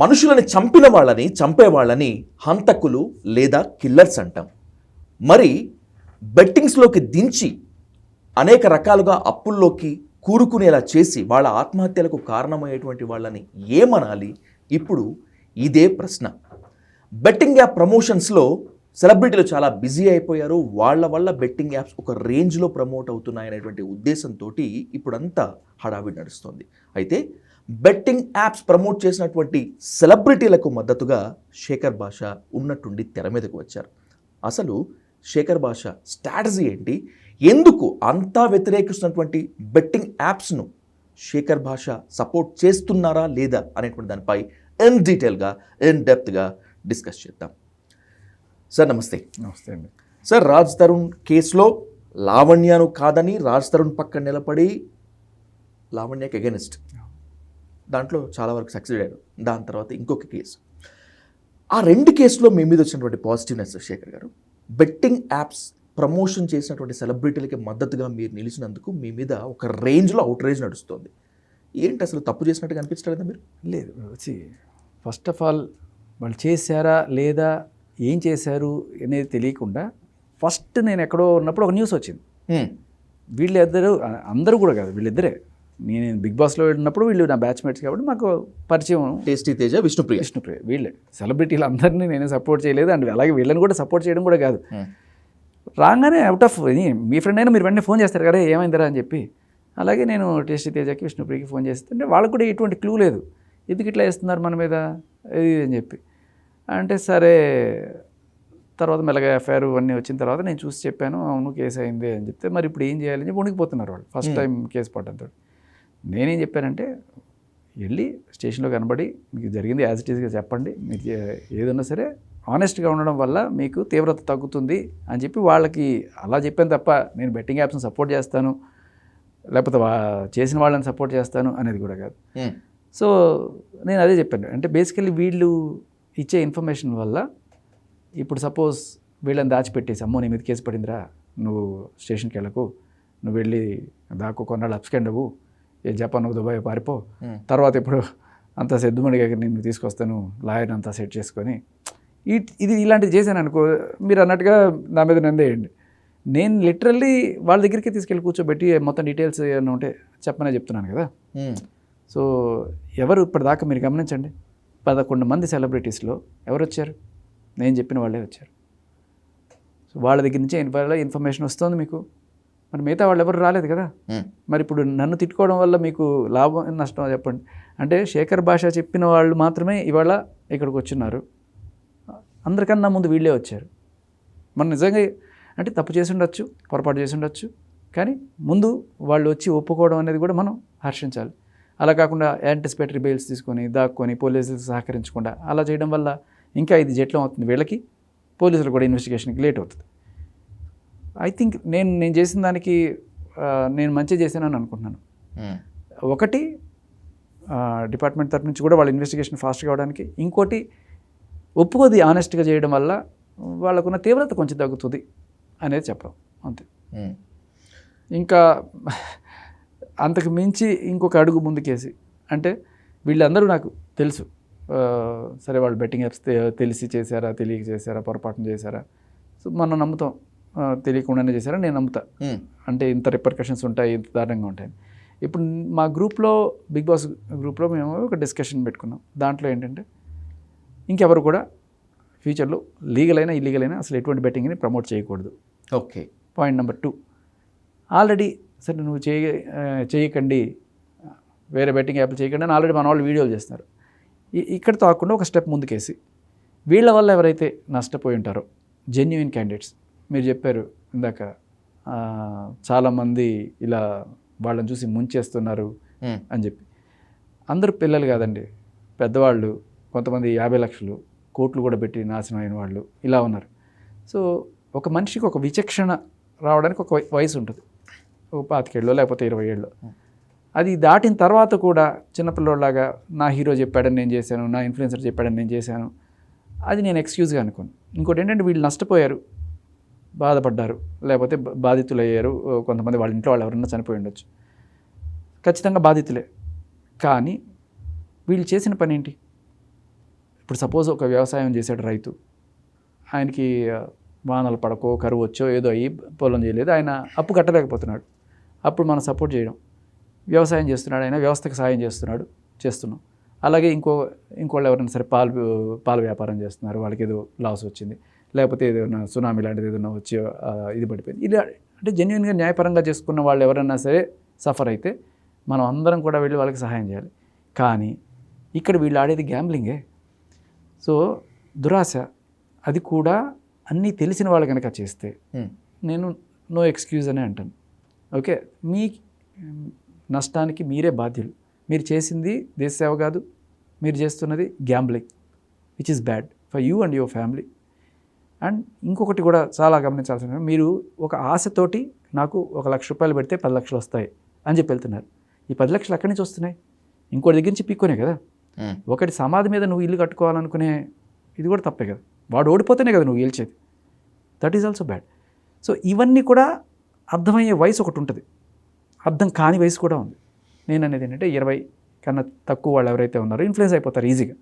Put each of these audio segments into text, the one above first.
మనుషులని చంపిన వాళ్ళని చంపే వాళ్ళని హంతకులు లేదా కిల్లర్స్ అంటాం. మరి బెట్టింగ్స్లోకి దించి అనేక రకాలుగా అప్పుల్లోకి కూరుకునేలా చేసి వాళ్ళ ఆత్మహత్యలకు కారణమయ్యేటువంటి వాళ్ళని ఏమనాలి? ఇప్పుడు ఇదే ప్రశ్న. బెట్టింగ్ యాప్ ప్రమోషన్స్లో సెలబ్రిటీలు చాలా బిజీ అయిపోయారు. వాళ్ళ వల్ల బెట్టింగ్ యాప్స్ ఒక రేంజ్లో ప్రమోట్ అవుతున్నాయనేటువంటి ఉద్దేశంతో ఇప్పుడంతా హడావిడి నడుస్తుంది. అయితే బెట్టింగ్ యాప్స్ ప్రమోట్ చేసినటువంటి సెలబ్రిటీలకు మద్దతుగా శేఖర్ భాషా ఉన్నట్టుండి తెర మీదకు వచ్చారు. అసలు శేఖర్ భాషా స్ట్రాటజీ ఏంటి? ఎందుకు అంతా వ్యతిరేకిస్తున్నటువంటి బెట్టింగ్ యాప్స్ను శేఖర్ భాషా సపోర్ట్ చేస్తున్నారా లేదా అనేటువంటి దానిపై ఇన్ డీటెయిల్గా ఇన్ డెప్త్గా డిస్కస్ చేద్దాం. సార్ నమస్తే. నమస్తే అండి. సార్, రాజ్ తరుణ్ కేసులో లావణ్యను కాదని రాజ్ తరుణ్ పక్కన నిలబడి లావణ్యకి అగెనిస్ట్ దాంట్లో చాలా వరకు సక్సెస్ అయ్యారు. దాని తర్వాత ఇంకొక కేసు. ఆ రెండు కేసులో మీ మీద వచ్చినటువంటి పాజిటివ్నెస్ శేఖర్ గారు, బెట్టింగ్ యాప్స్ ప్రమోషన్ చేసినటువంటి సెలబ్రిటీలకి మద్దతుగా మీరు నిలిచినందుకు మీ మీద ఒక రేంజ్లో అవుట్ రేంజ్ నడుస్తుంది. ఏంటి అసలు తప్పు చేసినట్టుగా అనిపించలేదా మీరు? లేదు, వచ్చి ఫస్ట్ ఆఫ్ ఆల్ వాళ్ళు చేశారా లేదా ఏం చేశారు అనేది తెలియకుండా ఫస్ట్ నేను ఎక్కడో ఉన్నప్పుడు ఒక న్యూస్ వచ్చింది. వీళ్ళిద్దరు, అందరూ కూడా కాదు, వీళ్ళిద్దరే. నేను బిగ్ బాస్లో వెళ్ళినప్పుడు వీళ్ళు నా బ్యాచ్మేట్స్ కాబట్టి మాకు పరిచయం. టేస్టీ తేజ, విష్ణుప్రియ వీళ్ళే సెలబ్రిటీలు అందరినీ నేనే సపోర్ట్ చేయలేదు, అండ్ అలాగే వీళ్ళని కూడా సపోర్ట్ చేయడం కూడా కాదు. రాగానే అవుట్ ఆఫ్ మీ ఫ్రెండ్ అయినా మీరు వెంటనే ఫోన్ చేస్తారు కదా ఏమైందిరా అని చెప్పి. అలాగే నేను టేస్టీ తేజకి విష్ణుప్రియకి ఫోన్ చేస్తుంటే వాళ్ళకు కూడా ఎటువంటి క్లూ లేదు, ఎందుకు ఇట్లా వేస్తున్నారు మన మీద ఇది అని చెప్పి. అంటే సరే, తర్వాత మెల్లగా ఎఫ్ఐఆర్ అన్నీ వచ్చిన తర్వాత నేను చూసి చెప్పాను, అవును కేసు అయింది అని చెప్తే మరి ఇప్పుడు ఏం చేయాలని చెప్పి వణికిపోతున్నారు వాళ్ళు. ఫస్ట్ టైం కేసు పడ్డంతో నేనేం చెప్పానంటే, వెళ్ళి స్టేషన్లో కనబడి మీకు జరిగింది యాజ్ ఇట్ ఈస్గా చెప్పండి, మీకు ఏదన్నా సరే ఆనెస్ట్గా ఉండడం వల్ల మీకు తీవ్రత తగ్గుతుంది అని చెప్పి వాళ్ళకి అలా చెప్పాను తప్ప నేను బెట్టింగ్ యాప్స్ని సపోర్ట్ చేస్తాను లేకపోతే చేసిన వాళ్ళని సపోర్ట్ చేస్తాను అనేది కూడా కాదు. సో నేను అదే చెప్పాను. అంటే బేసికల్లీ వీళ్ళు ఇచ్చే ఇన్ఫర్మేషన్ వల్ల ఇప్పుడు సపోజ్ వీళ్ళని దాచిపెట్టేసి, అమ్మో నీ మీద కేసు పడిందిరా, నువ్వు స్టేషన్కి వెళ్ళకు, నువ్వు వెళ్ళి దాకు కొన్నాళ్ళు అప్స్కెండ్ అవ్వు, జపాన్ దుబాయ్ పారిపో, తర్వాత ఇప్పుడు అంతా సెద్దుమణిగా నేను తీసుకొస్తాను లాయర్ని అంతా సెట్ చేసుకొని ఇది ఇలాంటివి చేశాను అనుకో, మీరు అన్నట్టుగా నా మీద నిందేయండి. నేను లిటరల్లీ వాళ్ళ దగ్గరికి తీసుకెళ్ళి కూర్చోబెట్టి మొత్తం డీటెయిల్స్ ఏమైనా ఉంటే చెప్పనే చెప్తున్నాను కదా. సో ఎవరు ఇప్పటిదాకా మీరు గమనించండి, 11 మంది సెలబ్రిటీస్లో ఎవరు వచ్చారు? నేను చెప్పిన వాళ్ళే వచ్చారు. సో వాళ్ళ దగ్గర నుంచే ఇన్ఫర్మేషన్ వస్తుంది మీకు. మరి మిగతా వాళ్ళు ఎవరు రాలేదు కదా. మరి ఇప్పుడు నన్ను తిట్టుకోవడం వల్ల మీకు లాభం నష్టం చెప్పండి. అంటే శేఖర్ భాషా చెప్పిన వాళ్ళు మాత్రమే ఇవాళ ఇక్కడికి వచ్చిన్నారు, అందరికన్నా ముందు వీళ్ళే వచ్చారు. మనం నిజంగా అంటే తప్పు చేసి ఉండొచ్చు, పొరపాటు చేసి ఉండొచ్చు, కానీ ముందు వాళ్ళు వచ్చి ఒప్పుకోవడం అనేది కూడా మనం హర్షించాలి. అలా కాకుండా యాంటిసిపేటరీ బెయిల్స్ తీసుకొని దాక్కొని పోలీసులకు సహకరించకుండా అలా చేయడం వల్ల ఇంకా ఇది జట్లం అవుతుంది వీళ్ళకి, పోలీసులు కూడా ఇన్వెస్టిగేషన్కి లేట్ అవుతుంది. ఐ థింక్ నేను చేసిన దానికి నేను మంచి చేశానని అనుకుంటున్నాను. ఒకటి, డిపార్ట్మెంట్ తరఫు నుంచి కూడా వాళ్ళ ఇన్వెస్టిగేషన్ ఫాస్ట్గా అవడానికి, ఇంకోటి ఒప్పుకోది ఆనెస్ట్గా చేయడం వల్ల వాళ్ళకున్న తీవ్రత కొంచెం తగ్గుతుంది అనేది చెప్పడం అంతే. ఇంకా అంతకు మించి ఇంకొక అడుగు ముందుకేసి, అంటే వీళ్ళందరూ నాకు తెలుసు, సరే వాళ్ళు బెట్టింగ్ యాప్స్ తెలిసి చేశారా, తెలియక చేశారా, పొరపాటున చేశారా, సో మనం నమ్ముతాం, తెలియకుండానే చేశారా నేను నమ్ముతా. అంటే ఇంత రిపర్కషన్స్ ఉంటాయి, ఇంత దారుణంగా ఉంటాయి. ఇప్పుడు మా గ్రూప్లో, బిగ్ బాస్ గ్రూప్లో మేము ఒక డిస్కషన్ పెట్టుకున్నాం. దాంట్లో ఏంటంటే ఇంకెవరు కూడా ఫ్యూచర్లో లీగల్ అయినా ఇల్లీగల్ అయినా అసలు ఎటువంటి బెట్టింగ్ని ప్రమోట్ చేయకూడదు. ఓకే. పాయింట్ నెంబర్ 2, ఆల్రెడీ సరే నువ్వు చేయకండి, వేరే బెట్టింగ్ యాప్లు చేయకండి అని ఆల్రెడీ మన వాళ్ళు వీడియోలు చేస్తున్నారు. ఇక్కడ తాకుండా ఒక స్టెప్ ముందుకేసి వీళ్ళ వల్ల ఎవరైతే నష్టపోయి ఉంటారో జెన్యూన్ క్యాండిడేట్స్, మీరు చెప్పారు ఇందాక చాలామంది ఇలా వాళ్ళని చూసి ముంచేస్తున్నారు అని చెప్పి, అందరూ పిల్లలు కాదండి, పెద్దవాళ్ళు, కొంతమంది 50 లక్షలు కోట్లు కూడా పెట్టి నాశనం అయిన వాళ్ళు ఇలా ఉన్నారు. సో ఒక మనిషికి ఒక విచక్షణ రావడానికి ఒక వయసు ఉంటుంది, ఒక 25 ఏళ్ళు లేకపోతే 20 ఏళ్ళు. అది దాటిన తర్వాత కూడా చిన్నపిల్లలాగా నా హీరో చెప్పాడని నేను చేశాను, నా ఇన్ఫ్లుయెన్సర్ చెప్పాడని నేను చేశాను, అది నేను ఎక్స్క్యూజ్గా అనుకోను. ఇంకోటి ఏంటంటే వీళ్ళు నష్టపోయారు, బాధపడ్డారు, లేకపోతే బాధితులు అయ్యారు, కొంతమంది వాళ్ళ ఇంట్లో వాళ్ళు ఎవరన్నా చనిపోయి ఉండొచ్చు, ఖచ్చితంగా బాధితులే. కానీ వీళ్ళు చేసిన పని ఏంటి? ఇప్పుడు సపోజ్ ఒక వ్యవసాయం చేసాడు రైతు, ఆయనకి వానలు పడకో కరువు వచ్చో ఏదో అయ్యి పొలం చేయలేదు, ఆయన అప్పు కట్టలేకపోతున్నాడు. అప్పుడు మనం సపోర్ట్ చేయడం, వ్యవసాయం చేస్తున్నాడు ఆయన, వ్యవస్థకు సాయం చేస్తున్నాం. అలాగే ఇంకోళ్ళు ఎవరైనా సరే పాల వ్యాపారం చేస్తున్నారు, వాళ్ళకి ఏదో లాస్ వచ్చింది, లేకపోతే ఏదైనా సునామీ లాంటిది ఏదైనా వచ్చి ఇది పడిపోయింది, ఇలా అంటే జెన్యున్గా న్యాయపరంగా చేసుకున్న వాళ్ళు ఎవరైనా సరే సఫర్ అయితే మనం అందరం కూడా వెళ్ళి వాళ్ళకి సహాయం చేయాలి. కానీ ఇక్కడ వీళ్ళు ఆడేది గ్యాంబ్లింగే. సో దురాశ, అది కూడా అన్నీ తెలిసిన వాళ్ళు కనుక చేస్తే నేను నో ఎక్స్క్యూజ్ అనే అంటాను. ఓకే, మీ నష్టానికి మీరే బాధ్యులు. మీరు చేసింది దేశ సేవ కాదు, మీరు చేస్తున్నది gambling, which is bad for you and your family. And ఇంకొకటి కూడా చాలా గమనించాల్సిన, మీరు ఒక ఆశతోటి నాకు 1 లక్ష రూపాయలు పెడితే 10 లక్షలు వస్తాయి అని చెప్పి వెళ్తున్నారు. ఈ 10 లక్షలు ఎక్కడి నుంచి వస్తున్నాయి? ఇంకోటి దగ్గర నుంచి పీక్కొనే కదా. ఒకటి సమాధి మీద నువ్వు ఇల్లు కట్టుకోవాలనుకునే ఇది కూడా తప్పే కదా. వాడు ఓడిపోతేనే కదా నువ్వు గెలిచేది. That is also bad. So ఇవన్నీ కూడా అర్థమయ్యే వయసు ఒకటి ఉంటుంది, అర్థం కాని వయసు కూడా ఉంది. నేను అనేది ఏంటంటే 20 కన్నా తక్కువ వాళ్ళు ఎవరైతే ఉన్నారో ఇన్ఫ్లుయెన్స్ అయిపోతారు ఈజీగా.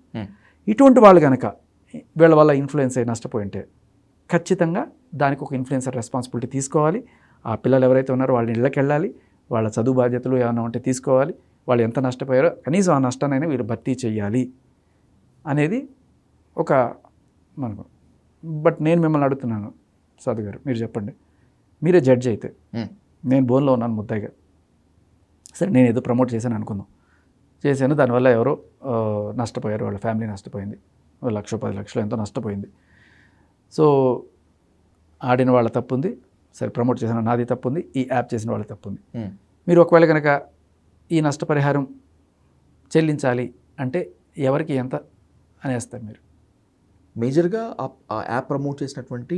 ఇటువంటి వాళ్ళు కనుక వీళ్ళ వల్ల ఇన్ఫ్లుయెన్స్ అయ్యి నష్టపోయింటే ఖచ్చితంగా దానికి ఒక ఇన్ఫ్లుయెన్సర్ రెస్పాన్సిబిలిటీ తీసుకోవాలి. ఆ పిల్లలు ఎవరైతే ఉన్నారో వాళ్ళ ఇళ్ళకి వెళ్ళాలి, వాళ్ళ చదువు బాధ్యతలు ఏమైనా ఉంటే తీసుకోవాలి, వాళ్ళు ఎంత నష్టపోయారో కనీసం ఆ నష్టాన్నైనా వీళ్ళు భర్తీ చేయాలి అనేది ఒక మనకు. బట్ నేను మిమ్మల్ని అడుగుతున్నాను సాధు గారు, మీరు చెప్పండి, మీరే జడ్జ్ అయితే, నేను బోన్లో ఉన్నాను ముద్దాయిగా, సరే నేను ఏదో ప్రమోట్ చేశాను అనుకుందాం, చేశాను, దానివల్ల ఎవరో నష్టపోయారు, వాళ్ళ ఫ్యామిలీ నష్టపోయింది, 1 లక్ష 10 లక్షలు ఎంతో నష్టపోయింది. సో ఆడిన వాళ్ళ తప్పు ఉంది, సరే ప్రమోట్ చేసిన నాది తప్పు ఉంది, ఈ యాప్ చేసిన వాళ్ళ తప్పు ఉంది. మీరు ఒకవేళ కనుక ఈ నష్టపరిహారం చెల్లించాలి అంటే ఎవరికి ఎంత అనేస్తారు మీరు? మేజర్గా ఆ యాప్ ప్రమోట్ చేసినటువంటి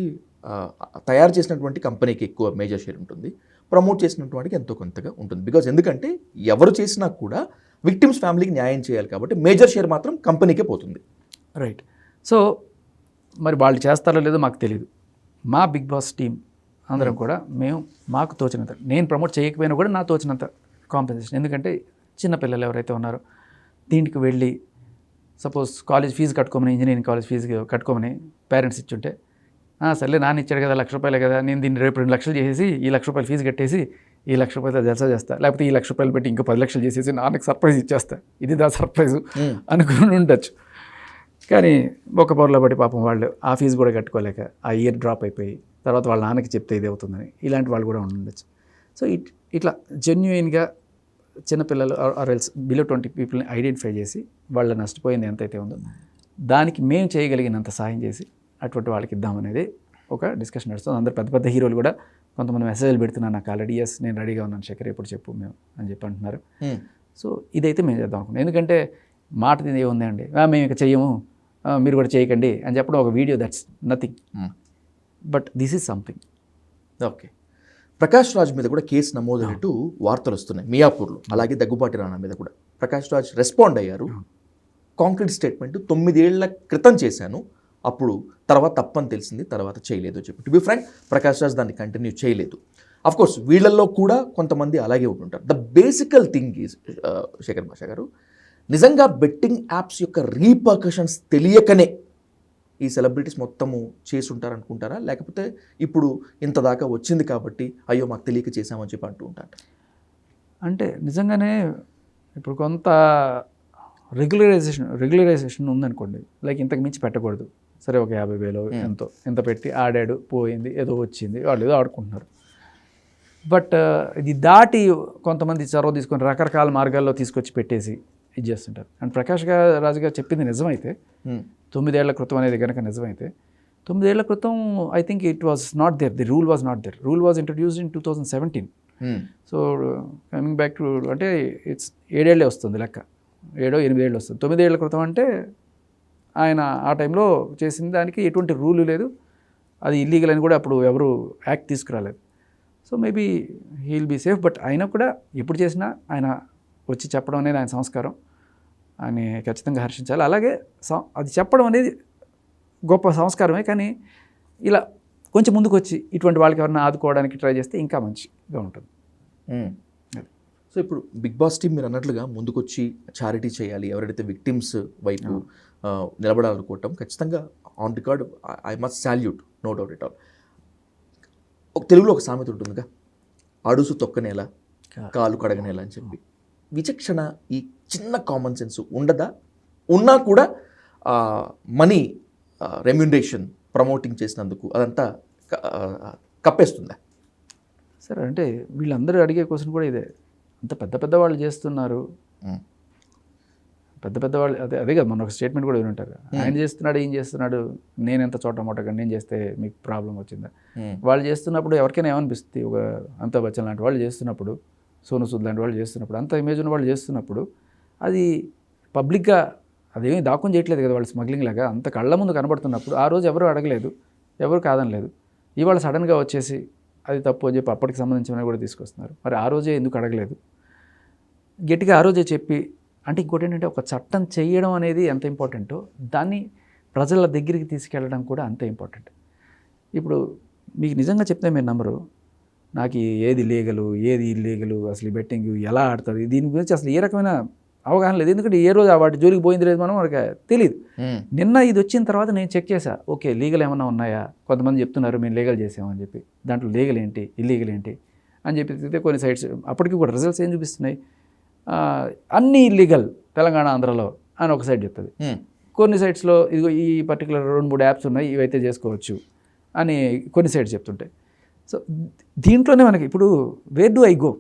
తయారు చేసినటువంటి కంపెనీకి ఎక్కువ మేజర్ షేర్ ఉంటుంది, ప్రమోట్ చేసినటువంటి ఎంతో కొంతగా ఉంటుంది. బికాజ్ ఎందుకంటే ఎవరు చేసినా కూడా విక్టిమ్స్ ఫ్యామిలీకి న్యాయం చేయాలి కాబట్టి మేజర్ షేర్ మాత్రం కంపెనీకే పోతుంది. రైట్. సో మరి వాళ్ళు చేస్తారో లేదో మాకు తెలియదు. మా బిగ్ బాస్ టీం అందరం కూడా మేము మాకు తోచినంత, నేను ప్రమోట్ చేయకపోయినా కూడా నా తోచినంత కాంపెన్సేషన్. ఎందుకంటే చిన్నపిల్లలు ఎవరైతే ఉన్నారో దీనికి వెళ్ళి సపోజ్ కాలేజ్ ఫీజు కట్టుకోమని, ఇంజనీరింగ్ కాలేజ్ ఫీజు కట్టుకోమని పేరెంట్స్ ఇచ్చుంటే, సర్లే నాన్న ఇచ్చాడు కదా 1 లక్ష రూపాయలే కదా, నేను దీన్ని రేపు 2 లక్షలు చేసేసి ఈ 1 లక్ష రూపాయలు ఫీజు కట్టేసి ఈ 1 లక్ష రూపాయలు జల్సా చేస్తా, లేకపోతే ఈ 1 లక్ష రూపాయలు పెట్టి ఇంకా 10 లక్షలు చేసేసి నాన్నకి సర్ప్రైజ్ ఇచ్చేస్తా, ఇది దా సర్ప్రైజు అనుకుని ఉండొచ్చు. కానీ ఒక పొరలో బట్టి పాపం వాళ్ళు ఆ ఫీజు కూడా కట్టుకోలేక ఆ ఇయర్ డ్రాప్ అయిపోయి తర్వాత వాళ్ళ నాన్నకి చెప్తే ఇది అవుతుందని ఇలాంటి వాళ్ళు కూడా ఉండొచ్చు. సో ఇట్లా జెన్యుయిన్గా చిన్నపిల్లలు ఆర్ ఎల్స్ బిలో 20 పీపుల్ని ఐడెంటిఫై చేసి వాళ్ళ నష్టపోయింది ఎంతైతే ఉందో దానికి మేము చేయగలిగినంత సాయం చేసి అటువంటి వాళ్ళకి ఇద్దామనేది ఒక డిస్కషన్ నడుస్తుంది. అందరు పెద్ద పెద్ద హీరోలు కూడా కొంతమంది మెసేజ్లు పెడుతున్నారు నాకు ఆల్రెడీ, ఎస్ నేను రెడీగా ఉన్నాను శేఖర్ ఎప్పుడు చెప్పు మేము అని చెప్పి అంటున్నారు. సో ఇదైతే మేము చేద్దాం అనుకున్నాం. ఎందుకంటే మాట ఏముంది అండి, మేము ఇక చెయ్యము మీరు కూడా చేయకండి అని చెప్పడం ఒక video, that's nothing, but this is something. Okay, Prakash Raj మీద కూడా కేసు నమోదైనట్టు వార్తలు వస్తున్నాయి మియాపూర్లో, అలాగే దగ్గుబాటి రాణా మీద కూడా. ప్రకాష్ రాజ్ రెస్పాండ్ అయ్యారు, కాంక్రీట్ స్టేట్మెంట్ 9 ఏళ్ల క్రితం చేశాను, అప్పుడు తర్వాత తప్పని తెలిసింది, తర్వాత చేయలేదు చెప్పి. To be frank, Prakash Raj దాన్ని కంటిన్యూ చేయలేదు. అఫ్కోర్స్ వీళ్ళల్లో కూడా కొంతమంది అలాగే ఉంటుంటారు. ద బేసికల్ థింగ్ ఈజ్ శేఖర్ భాష గారు, నిజంగా బెట్టింగ్ యాప్స్ యొక్క రీపర్కషన్స్ తెలియకనే ఈ సెలబ్రిటీస్ మొత్తము చేసి ఉంటారనుకుంటారా, లేకపోతే ఇప్పుడు ఇంత దాకా వచ్చింది కాబట్టి అయ్యో మాకు తెలియక చేసామని చెప్పి అంటూ ఉంటారు? అంటే నిజంగానే ఇప్పుడు కొంత రెగ్యులరైజేషన్ ఉందనుకోండి, లైక్ ఇంతకు మించి పెట్టకూడదు, సరే ఒక 50,000 ఎంత పెట్టి ఆడాడు, పోయింది, ఏదో వచ్చింది, వాళ్ళు ఏదో ఆడుకుంటున్నారు. బట్ ఇది దాటి కొంతమంది చొరవ తీసుకొని రకరకాల మార్గాల్లో తీసుకొచ్చి పెట్టేసి ఇది చేస్తుంటారు. అండ్ ప్రకాష్ రాజు గారు చెప్పింది నిజమైతే, 9 ఏళ్ల క్రితం అనేది కనుక నిజమైతే, 9 ఏళ్ల క్రితం I think it was not there, the rule was not there. Rule was introduced in 2017. So coming back to అంటే ఇట్స్ 7 ఏళ్ళే వస్తుంది లెక్క, 7-8 ఏళ్ళు వస్తుంది. 9 ఏళ్ల క్రితం అంటే ఆయన ఆ టైంలో చేసిన దానికి ఎటువంటి రూలు లేదు, అది ఇల్లీగల్ అని కూడా అప్పుడు ఎవరు యాక్ట్ తీసుకురాలేదు. So maybe he'll be safe. But అయినా కూడా ఎప్పుడు చేసినా ఆయన వచ్చి చెప్పడం అనేది ఆయన సంస్కారం, అని ఖచ్చితంగా హర్షించాలి. అలాగే అది చెప్పడం అనేది గొప్ప సంస్కారమే, కానీ ఇలా కొంచెం ముందుకు వచ్చి ఇటువంటి వాళ్ళకి ఎవరైనా ఆదుకోవడానికి ట్రై చేస్తే ఇంకా మంచిగా ఉంటుంది. సో ఇప్పుడు బిగ్ బాస్ టీం మీరు అన్నట్లుగా ముందుకొచ్చి చారిటీ చేయాలి, ఎవరైతే విక్టిమ్స్ వైపు నిలబడాలనుకోవటం ఖచ్చితంగా on record I must salute, no doubt at all. తెలుగులో ఒక సామెత ఉంటుందిగా, అడుసు తొక్కనేలా కాలు కడగనేలా అని చెప్పి. విచక్షణ, ఈ చిన్న కామన్ సెన్స్ ఉండదా? ఉన్నా కూడా మనీ రెమ్యునరేషన్ ప్రమోటింగ్ చేసినందుకు అదంతా కప్పేస్తుందా? సరే, అంటే వీళ్ళందరూ అడిగే క్వశ్చన్ కూడా ఇదే. అంత పెద్ద పెద్ద వాళ్ళు చేస్తున్నారు, పెద్ద పెద్ద వాళ్ళు అదే కదా, మన ఒక స్టేట్మెంట్ కూడా వినుంటారు. ఆయన చేస్తున్నాడు, ఏం చేస్తున్నాడు, నేను ఎంత చోట మూటగా నేను చేస్తే మీకు ప్రాబ్లం వచ్చిందా? వాళ్ళు చేస్తున్నప్పుడు ఎవరికైనా ఏమనిపిస్తుంది, ఒక అమితాబ్ బచ్చన్ లాంటి వాళ్ళు చేస్తున్నప్పుడు, సోను సూద్ లాంటి వాళ్ళు చేస్తున్నప్పుడు, అంత ఇమేజ్ ఉన్న వాళ్ళు చేస్తున్నప్పుడు అది పబ్లిక్గా అదేమీ దాక్కుని చేయట్లేదు కదా, వాళ్ళు స్మగ్లింగ్ లాగా అంత కళ్ళ ముందు కనబడుతున్నప్పుడు ఆ రోజు ఎవరు అడగలేదు, ఎవరు కాదనలేదు. ఇవాళ సడన్గా వచ్చేసి అది తప్పు అని చెప్పి అప్పటికి సంబంధించినవి కూడా తీసుకొస్తున్నారు. మరి ఆ రోజే ఎందుకు అడగలేదు? గట్టిగా ఆ రోజే చెప్పి, అంటే ఇంకోటి ఏంటంటే ఒక చట్టం చేయడం అనేది ఎంత ఇంపార్టెంటో దాన్ని ప్రజల దగ్గరికి తీసుకెళ్ళడం కూడా అంతే ఇంపార్టెంట్. ఇప్పుడు మీకు నిజంగా చెప్తే మీరు నమ్మరు, నాకు ఏది లీగలు ఏది ఇల్లీగలు, అసలు ఈ బెట్టింగ్ ఎలా ఆడతారు, దీని గురించి అసలు ఏ రకమైన అవగాహన లేదు. ఎందుకంటే ఏ రోజు వాటి జోలికి పోయింది లేదు, మనం మనకి తెలియదు. నిన్న ఇది వచ్చిన తర్వాత నేను చెక్ చేశా, ఓకే లీగల్ ఏమన్నా ఉన్నాయా, కొంతమంది చెప్తున్నారు మేము లీగల్ చేసామని చెప్పి, దాంట్లో లీగల్ ఏంటి ఇల్లీగల్ ఏంటి అని చెప్పి కొన్ని సైట్స్ అప్పటికి కూడా రిజల్ట్స్ ఏం చూపిస్తున్నాయి, అన్నీ ఇల్లీగల్ తెలంగాణ ఆంధ్రలో అని ఒక సైట్ చెప్తుంది. కొన్ని సైట్స్లో ఇదిగో ఈ పర్టికులర్ 2-3 యాప్స్ ఉన్నాయి, ఇవైతే చేసుకోవచ్చు అని కొన్ని సైట్స్ చెప్తుంటాయి. సో దీంట్లోనే మనకి ఇప్పుడు వేర్ డు ఐ గో,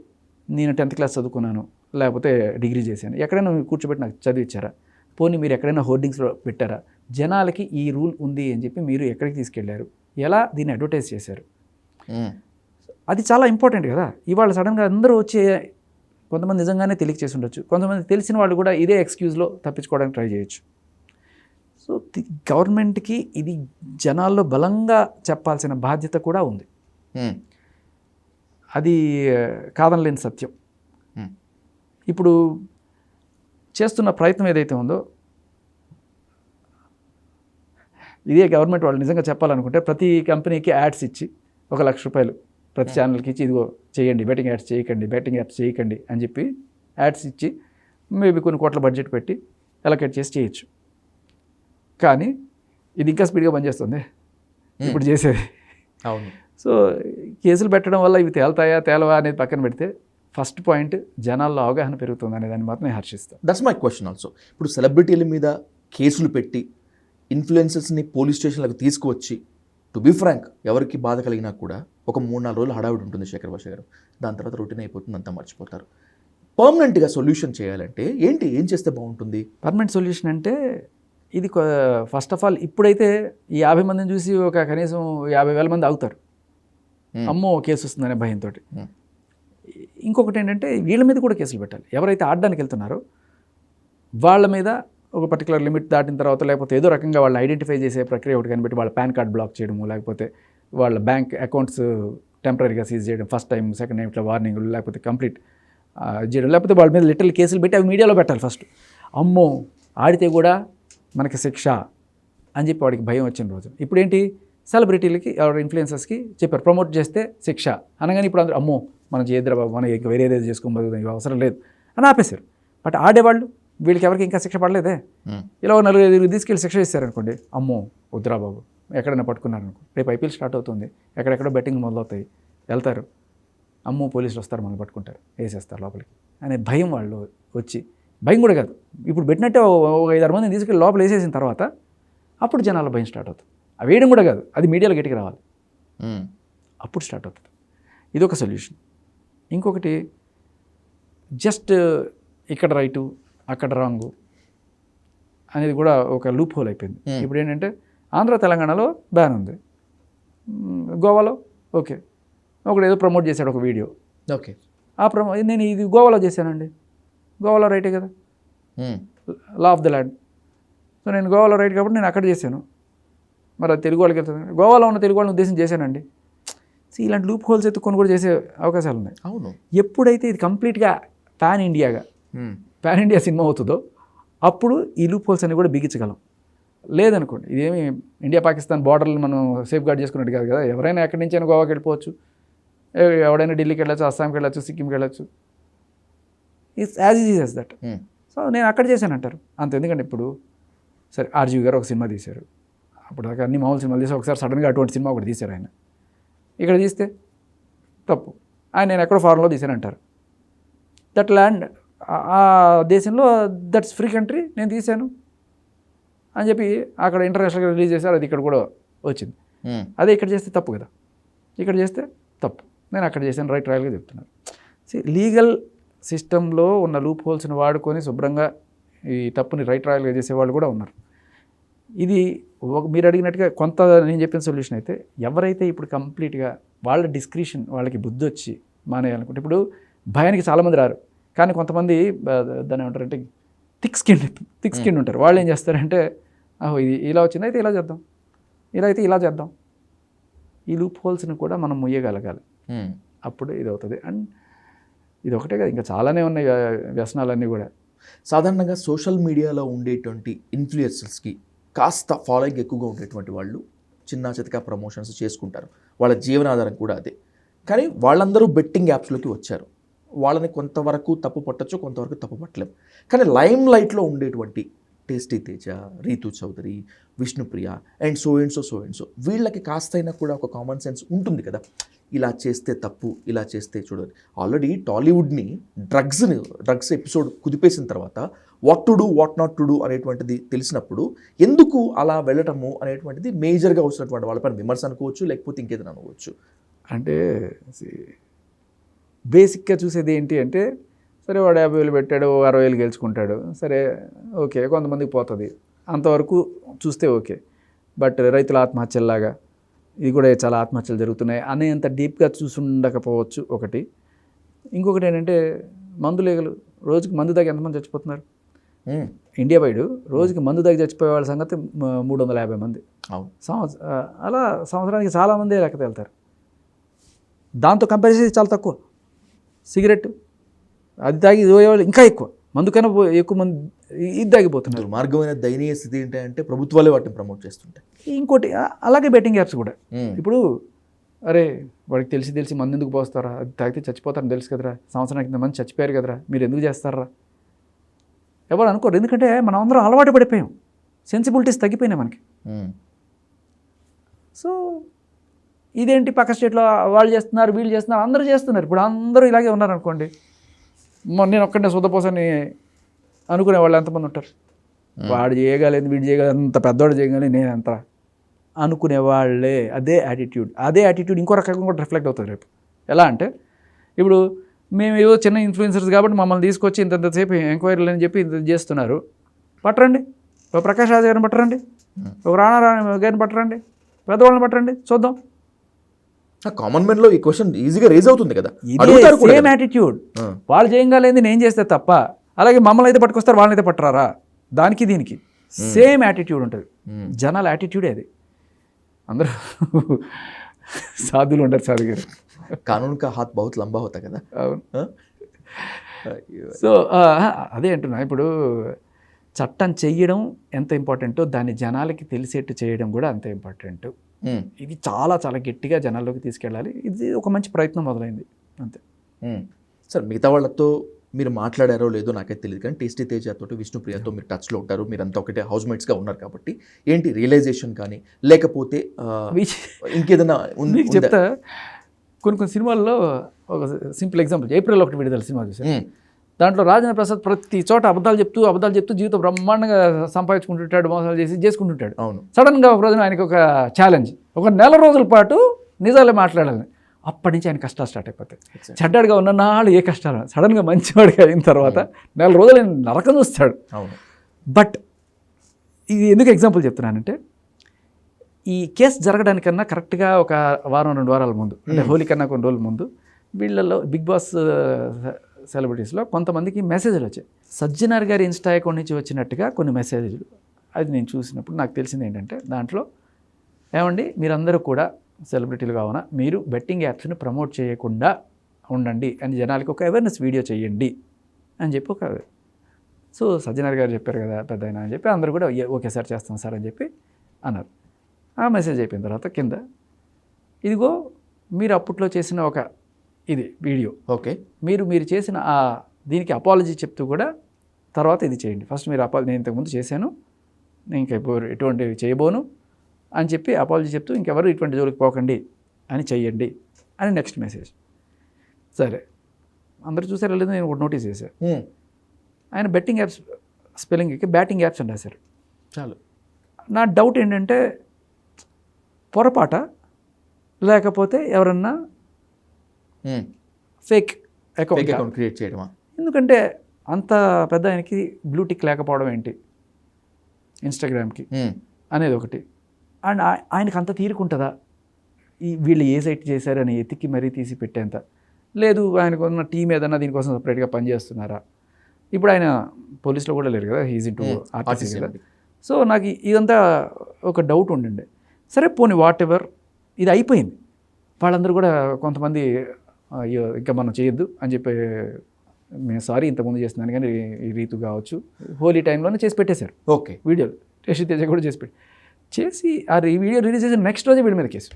నేను 10th క్లాస్ చదువుకున్నాను, లేకపోతే డిగ్రీ చేశాను, ఎక్కడైనా మీరు కూర్చోబెట్టి నాకు చదివించారా? పోనీ మీరు ఎక్కడైనా హోర్డింగ్స్లో పెట్టారా? జనాలకి ఈ రూల్ ఉంది అని చెప్పి మీరు ఎక్కడికి తీసుకెళ్లారు, ఎలా దీన్ని అడ్వర్టైజ్ చేశారు? అది చాలా ఇంపార్టెంట్ కదా. ఇవాళ సడన్గా అందరూ వచ్చే, కొంతమంది నిజంగానే తెలియక చేసి ఉండొచ్చు, కొంతమంది తెలిసిన వాళ్ళు కూడా ఇదే ఎక్స్క్యూజ్లో తప్పించుకోవడానికి ట్రై చేయొచ్చు. సో గవర్నమెంట్కి ఇది జనాల్లో బలంగా చెప్పాల్సిన బాధ్యత కూడా ఉంది. అది కాదనలేని సత్యం. ఇప్పుడు చేస్తున్న ప్రయత్నం ఏదైతే ఉందో, ఇదే గవర్నమెంట్ వాళ్ళు నిజంగా చెప్పాలనుకుంటే ప్రతి కంపెనీకి యాడ్స్ ఇచ్చి ₹1,00,000 ప్రతి ఛానల్కి ఇచ్చి, ఇదిగో చేయండి, బెట్టింగ్ యాడ్స్ చేయకండి, బెట్టింగ్ యాప్స్ చేయకండి అని చెప్పి యాడ్స్ ఇచ్చి మేబీ కొన్ని కోట్ల బడ్జెట్ పెట్టి అలొకేట్ చేసి చేయొచ్చు. కానీ ఇది ఇంకా స్పీడ్గా పనిచేస్తుంది ఇప్పుడు చేసేది. అవును. సో కేసులు పెట్టడం వల్ల ఇవి తేలుతాయా తేలవా అనేది పక్కన పెడితే, ఫస్ట్ పాయింట్ జనాల్లో అవగాహన పెరుగుతుంది అనే దాన్ని మాత్రం నేను హర్షిస్తాను. That's my question also. ఇప్పుడు సెలబ్రిటీల మీద కేసులు పెట్టి ఇన్ఫ్లుయెన్సర్స్ని పోలీస్ స్టేషన్లకు తీసుకువచ్చి, టు బీ ఫ్రాంక్, ఎవరికి బాధ కలిగినా కూడా ఒక 3-4 రోజులు హడావిడి ఉంటుంది శేఖర్ భాష గారు, దాని తర్వాత రొటీన్ అయిపోతుంది, అంతా మర్చిపోతారు. పర్మనెంట్గా సొల్యూషన్ చేయాలంటే ఏం చేస్తే బాగుంటుంది? పర్మనెంట్ సొల్యూషన్ అంటే ఇది ఫస్ట్ ఆఫ్ ఆల్ ఇప్పుడైతే ఈ 50 మందిని చూసి ఒక కనీసం 50,000 మంది ఆగుతారు, అమ్మో కేసు వస్తుందనే భయంతో. ఇంకొకటి ఏంటంటే వీళ్ళ మీద కూడా కేసులు పెట్టాలి. ఎవరైతే ఆడడానికి వెళ్తున్నారో వాళ్ళ మీద ఒక పర్టికులర్ లిమిట్ దాటిన తర్వాత, లేకపోతే ఏదో రకంగా వాళ్ళు ఐడెంటిఫై చేసే ప్రక్రియ ఒకటి కనిపెట్టి వాళ్ళ పాన్ కార్డ్ బ్లాక్ చేయడము, లేకపోతే వాళ్ళ బ్యాంక్ అకౌంట్స్ టెంపరీగా సీజ్ చేయడం, ఫస్ట్ టైం సెకండ్ టైం ఇట్లా వార్నింగ్లు, లేకపోతే కంప్లీట్ చేయడం, లేకపోతే వాళ్ళ మీద లిటిల్ కేసులు పెట్టి అవి మీడియాలో పెట్టాలి ఫస్ట్. అమ్మో ఆడితే కూడా మనకి శిక్ష అని చెప్పి వాడికి భయం వచ్చిన రోజు. ఇప్పుడు ఏంటి, సెలబ్రిటీలకి ఇన్ఫ్లుయెన్సర్స్కి చెప్పారు ప్రమోట్ చేస్తే శిక్ష అనగానే ఇప్పుడు అందరూ అమ్మో మనం చేయద్దురా బాబు, మనం ఇంకా వేరేది చేసుకోబోదు, అవసరం లేదు అని ఆపేశారు. బట్ ఆడేవాళ్ళు వీళ్ళకి ఎవరికి ఇంకా శిక్ష పడలేదే, ఇలా 4-5 తీసుకెళ్ళి శిక్ష ఇస్తారనుకోండి, అమ్మో వద్దురా బాబు ఎక్కడైనా పట్టుకున్నారనుకో, రేపు ఐపీఎల్ స్టార్ట్ అవుతుంది, ఎక్కడెక్కడో బెట్టింగ్ మొదలవుతాయి, వెళ్తారు, అమ్మో పోలీసులు వస్తారు మనల్ని పట్టుకుంటారు, వేసేస్తారు లోపలికి అనే భయం వాళ్ళు వచ్చి, భయం కూడా కాదు, ఇప్పుడు పెట్టినట్టే 5-6 మందిని తీసుకెళ్ళి లోపల వేసేసిన తర్వాత అప్పుడు జనాల భయం స్టార్ట్ అవుతుంది. అవి వేయడం కూడా కాదు, అది మీడియాలో గట్టికి రావాలి, అప్పుడు స్టార్ట్ అవుతుంది. ఇదొక సొల్యూషన్. ఇంకొకటి జస్ట్ ఇక్కడ రైటు అక్కడ రాంగు అనేది కూడా ఒక లూప్ హోల్ అయిపోయింది. ఇప్పుడు ఏంటంటే ఆంధ్ర తెలంగాణలో బ్యాన్ ఉంది, గోవాలో ఓకే, ఒకడు ఏదో ప్రమోట్ చేశాడు ఒక వీడియో, ఓకే నేను ఇది గోవాలో చేశానండి, గోవాలో రైటే కదా, law of the land. So నేను గోవాలో రైట్ కాబట్టి నేను అక్కడ చేశాను, మరి అది తెలుగు వాళ్ళకి వెళ్తుంది, గోవాలో ఉన్న తెలుగు వాళ్ళని ఉద్దేశం చేశానండి. సో ఇలాంటి లూప్ హోల్స్ ఎత్తుకొని కూడా చేసే అవకాశాలు ఉన్నాయి. అవును. ఎప్పుడైతే ఇది కంప్లీట్గా పాన్ ఇండియా సినిమా అవుతుందో అప్పుడు ఈ లూప్ హోల్స్ అన్ని కూడా బిగించగలం. లేదనుకోండి, ఇదేమి ఇండియా పాకిస్తాన్ బార్డర్లు మనం సేఫ్ గార్డ్ చేసుకున్నట్టు కాదు కదా, ఎవరైనా ఎక్కడి నుంచి అయినా గోవాకి వెళ్ళిపోవచ్చు, ఎవడైనా ఢిల్లీకి వెళ్ళచ్చు, అస్సాంకి వెళ్ళచ్చు, సిక్కింకి వెళ్ళచ్చు, it's as easy as that. So నేను అక్కడ చేశాను అంటారు అంత. ఎందుకంటే ఇప్పుడు సరే ఆర్జీవి గారు ఒక సినిమా తీశారు, అప్పుడు దాకా అన్ని మామూలు సినిమాలు తీసి ఒకసారి సడన్గా అటువంటి సినిమా ఒకటి తీశారు ఆయన. ఇక్కడ తీస్తే తప్పు, ఆయన నేను ఎక్కడో ఫారెన్లో తీశానంటారు. దట్ ల్యాండ్ ఆ దేశంలో దట్స్ ఫ్రీ కంట్రీ, నేను తీశాను అని చెప్పి అక్కడ ఇంటర్నేషనల్గా రిలీజ్ చేశారు, అది ఇక్కడ కూడా వచ్చింది. అదే ఇక్కడ చేస్తే తప్పు కదా, ఇక్కడ చేస్తే తప్పు, నేను అక్కడ చేశాను రైట్ రాయల్గా చెప్తున్నాను. లీగల్ సిస్టంలో ఉన్న లూప్ హోల్స్ని వాడుకొని శుభ్రంగా ఈ తప్పుని రైట్ రాయల్గా చేసేవాళ్ళు కూడా ఉన్నారు. ఇది మీరు అడిగినట్టుగా కొంత నేను చెప్పిన సొల్యూషన్ అయితే, ఎవరైతే ఇప్పుడు కంప్లీట్గా వాళ్ళ డిస్క్రిషన్ వాళ్ళకి బుద్ధి వచ్చి మానేయాలనుకుంటే, ఇప్పుడు భయానికి చాలామంది రారు, కానీ కొంతమంది దాన్ని ఏమంటారంటే థిక్ స్కిన్ ఉంటారు. వాళ్ళు ఏం చేస్తారంటే, ఇది ఇలా వచ్చింది అయితే ఇలా చేద్దాం, ఇలా అయితే ఇలా చేద్దాం. ఈ లూప్ హోల్స్ని కూడా మనం ముయ్యగలగాలి, అప్పుడు ఇది అవుతుంది. అండ్ ఇది ఒకటే కదా, ఇంకా చాలానే ఉన్నాయి వ్యసనాలన్నీ కూడా. సాధారణంగా సోషల్ మీడియాలో ఉండేటువంటి ఇన్ఫ్లుయెన్సర్స్కి కాస్త ఫాలోయింగ్ ఎక్కువగా ఉండేటువంటి వాళ్ళు చిన్న చితక ప్రమోషన్స్ చేసుకుంటారు, వాళ్ళ జీవనాధారం కూడా అదే. కానీ వాళ్ళందరూ బెట్టింగ్ యాప్స్లోకి వచ్చారు, వాళ్ళని కొంతవరకు తప్పు పట్టచ్చు, కొంతవరకు తప్పు పట్టలేం. కానీ లైమ్ లైట్లో ఉండేటువంటి tasty Teja, Rithu Chowdary, Vishnupriya and so వీళ్ళకి కాస్తైనా కూడా ఒక కామన్ సెన్స్ ఉంటుంది కదా, ఇలా చేస్తే తప్పు, ఇలా చేస్తే చూడండి. ఆల్రెడీ టాలీవుడ్ని డ్రగ్స్ ఎపిసోడ్ కుదిపేసిన తర్వాత what to do what not to do అనేటువంటిది తెలిసినప్పుడు ఎందుకు అలా వెళ్ళటము అనేటువంటిది మేజర్గా వచ్చినటువంటి వాళ్ళపైన విమర్శ అనుకోవచ్చు, లేకపోతే ఇంకేదైనా అనుకోవచ్చు. అంటే బేసిక్గా చూసేది ఏంటి అంటే, సరే వాడు 50,000 పెట్టాడు, 60,000 గెలుచుకుంటాడు, సరే ఓకే, కొంతమందికి పోతుంది, అంతవరకు చూస్తే ఓకే. బట్ రైతుల ఆత్మహత్యల్లాగా ఇది కూడా చాలా ఆత్మహత్యలు జరుగుతున్నాయి అనేంత డీప్గా చూసుండకపోవచ్చు ఒకటి. ఇంకొకటి ఏంటంటే, మందులేగలు రోజుకి మందు దాకా ఎంతమంది చచ్చిపోతున్నారు ఇండియా వైడ్, రోజుకి మందు దాకా చచ్చిపోయే వాళ్ళ సంగతి 350 మంది. అలా సంవత్సరానికి చాలామంది లెక్క తేలుతారు. దాంతో కంపేర్ చేసి చాలా తక్కువ. సిగరెట్ అది తాగి పోయేవాళ్ళు ఇంకా ఎక్కువ, మందుకైనా ఎక్కువ మంది ఇది తాగిపోతున్నారు. మార్గమైన దయనీయ స్థితి ఏంటంటే ప్రభుత్వాలే వాటిని ప్రమోట్ చేస్తుంటాయి. ఇంకోటి అలాగే బెట్టింగ్ యాప్స్ కూడా. ఇప్పుడు అరే వాడికి తెలిసి మందు ఎందుకు పోస్తారా, అది తాగితే చచ్చిపోతారని తెలుసు కదరా, సంవత్సరానికి ఇంతమంది చచ్చిపోయారు కదరా, మీరు ఎందుకు చేస్తారా, ఎవరు అనుకోరు. ఎందుకంటే మనం అందరం అలవాటు పడిపోయాం, సెన్సిబిలిటీస్ తగ్గిపోయినాయి మనకి. సో ఇదేంటి పక్క స్టేట్లో వాళ్ళు చేస్తున్నారు, వీళ్ళు చేస్తున్నారు, అందరూ చేస్తున్నారు, ఇప్పుడు అందరూ ఇలాగే ఉన్నారనుకోండి, నేను ఒక్కడే సొద్దపోసని అనుకునే వాళ్ళు ఎంతమంది ఉంటారు. వాడు చేయగలేదు, వీడు చేయగలేదు, అంత పెద్దవాడు చేయగలి, నేను ఎంత అనుకునే వాళ్ళే. అదే యాటిట్యూడ్ ఇంకో రకంగా కూడా రిఫ్లెక్ట్ అవుతుంది రేపు. ఎలా అంటే, ఇప్పుడు మేము ఏదో చిన్న ఇన్ఫ్లుయెన్సర్స్ కాబట్టి మమ్మల్ని తీసుకొచ్చి ఇంతసేపు ఎంక్వైరీలు అని చెప్పి ఇంత చేస్తున్నారు, పట్టరండి, ఒక ప్రకాష్ రాజ్ గారిని పట్టరండి, ఒక రాణా గారిని పట్టరండి, పెద్దవాళ్ళని పట్టరండి, చూద్దాం. కామన్ మ్యాన్లో ఈ క్వశ్చన్ ఈజీగా రేజ్ అవుతుంది కదా. సేమ్ యాటిట్యూడ్, వాళ్ళు చేయగలేదు నేను చేస్తే తప్ప, అలాగే మమ్మల్ని అయితే పట్టుకొస్తారు, వాళ్ళని అయితే పట్టరారా, దానికి దీనికి సేమ్ యాటిట్యూడ్ ఉంటుంది. జనాల యాటిట్యూడే అది. అందరూ సాధులు ఉంటారు, సాధు గారు కానూన్ కా హాత్ బహుత్ లంబా హోతా కదా. అవును. సో అదే అంటున్నా, ఇప్పుడు చట్టం చెయ్యడం ఎంత ఇంపార్టెంటో దాన్ని జనాలకి తెలిసేట్టు చేయడం కూడా అంతే ఇంపార్టెంట్. ఇది చాలా చాలా గట్టిగా జనాల్లోకి తీసుకెళ్ళాలి. ఇది ఒక మంచి ప్రయత్నం మొదలైంది అంతే. సార్, మిగతా వాళ్ళతో మీరు మాట్లాడారో లేదో నాకైతే తెలియదు, కానీ టేస్టీ తేజతో, విష్ణుప్రియతో మీరు టచ్లో ఉంటారు, మీరంతా ఒకటే హౌస్మేట్స్గా ఉన్నారు కాబట్టి ఏంటి రియలైజేషన్ కానీ లేకపోతే ఇంకేదైనా చెప్తా. కొన్ని సినిమాల్లో ఒక సింపుల్ ఎగ్జాంపుల్, ఏప్రిల్ 1 విడుదల సినిమా చూసారు. దాంట్లో రాజేంద్ర ప్రసాద్ ప్రతి చోట అబద్ధాలు చెప్తూ జీవితం బ్రహ్మాండంగా సంపాదించుకుంటుంటాడు, మోసాలు చేసుకుంటుంటాడు. అవును. సడన్గా ఒక రోజున ఆయనకి ఒక ఛాలెంజ్, ఒక నెల రోజుల పాటు నిజాలే మాట్లాడాలని. అప్పటి నుంచి ఆయన కష్టాలు స్టార్ట్ అయిపోతాయి. చెడ్డాడుగా ఉన్న నాళ్ళు ఏ కష్టాలు, సడన్గా మంచివాడిగా అయిన తర్వాత నెల రోజులు ఆయన నరకం చూస్తాడు. బట్ ఇది ఎందుకు ఎగ్జాంపుల్ చెప్తున్నానంటే, ఈ కేసు జరగడానికన్నా కరెక్ట్గా ఒక వారం 2 వారాల ముందు, అంటే హోలీ కన్నా కొన్ని రోజుల ముందు, వీళ్ళల్లో బిగ్ బాస్ సెలబ్రిటీస్లో కొంతమందికి మెసేజ్లు వచ్చాయి. సజ్జనార్ గారి ఇన్స్టా అకౌంట్ నుంచి వచ్చినట్టుగా కొన్ని మెసేజ్లు. అది నేను చూసినప్పుడు నాకు తెలిసింది ఏంటంటే, దాంట్లో ఏమండి మీరందరూ కూడా సెలబ్రిటీలు కావున మీరు బెట్టింగ్ యాప్స్ని ప్రమోట్ చేయకుండా ఉండండి అని జనాలకి ఒక అవేర్నెస్ వీడియో చేయండి అని చెప్పి ఒక. సో సజ్జనార్ గారు చెప్పారు కదా పెద్ద ఆయన అని చెప్పి అందరూ కూడా ఓకే సార్ చేస్తాం సార్ అని చెప్పి అన్నారు. ఆ మెసేజ్ అయిపోయిన తర్వాత కింద ఇదిగో మీరు అప్పట్లో చేసిన ఒక ఇది వీడియో, ఓకే మీరు చేసిన దీనికి అపాలజీ చెప్తూ కూడా తర్వాత ఇది చేయండి. ఫస్ట్ మీరు నేను ఇంతకుముందు చేశాను, ఇంకా ఎటువంటివి చేయబోను అని చెప్పి అపాలజీ చెప్తూ ఇంకెవరు ఇటువంటి జోలికి పోకండి అని చెయ్యండి అని నెక్స్ట్ మెసేజ్. సరే అందరూ చూసారో లేదో నేను ఒకటి నోటీస్ చేశాను. ఆయన బెట్టింగ్ యాప్స్ స్పెల్లింగ్కి బ్యాటింగ్ యాప్స్ అని రాశారు. చాలు. నా డౌట్ ఏంటంటే పొరపాట లేకపోతే ఎవరన్నా ఫేక్ అకౌంట్ క్రియేట్ చేయడమా? ఎందుకంటే అంత పెద్ద ఆయనకి బ్లూ టిక్ లేకపోవడం ఏంటి ఇన్స్టాగ్రామ్కి అనేది ఒకటి. అండ్ ఆయనకు అంత తీరుకుంటుందా వీళ్ళు ఏ సైట్ చేశారని ఎతికి మరీ తీసి పెట్టేంత లేదు. ఆయనకు ఉన్న టీం ఏదన్నా దీనికోసం సపరేట్గా పనిచేస్తున్నారా? ఇప్పుడు ఆయన పోలీసులో కూడా లేరు కదా, హీజ్ ఇంటూ ఆర్టిస్ట్ కదా. సో నాకు ఇదంతా ఒక డౌట్ ఉండిండే. సరే పోనీ వాట్ ఎవర్, ఇది అయిపోయింది. వాళ్ళందరూ కూడా కొంతమంది అయ్యో ఇంకా మనం చేయొద్దు అని చెప్పి మేము సారీ ఇంతకుముందు చేస్తున్నాను కానీ ఈ రీతు కావచ్చు హోలీ టైంలోనే చేసి పెట్టేశారు. ఓకే, వీడియోలు టేషి తేజ కూడా చేసి ఆ వీడియో రిలీజ్ చేసిన నెక్స్ట్ రోజే వీడి మీద కేసు.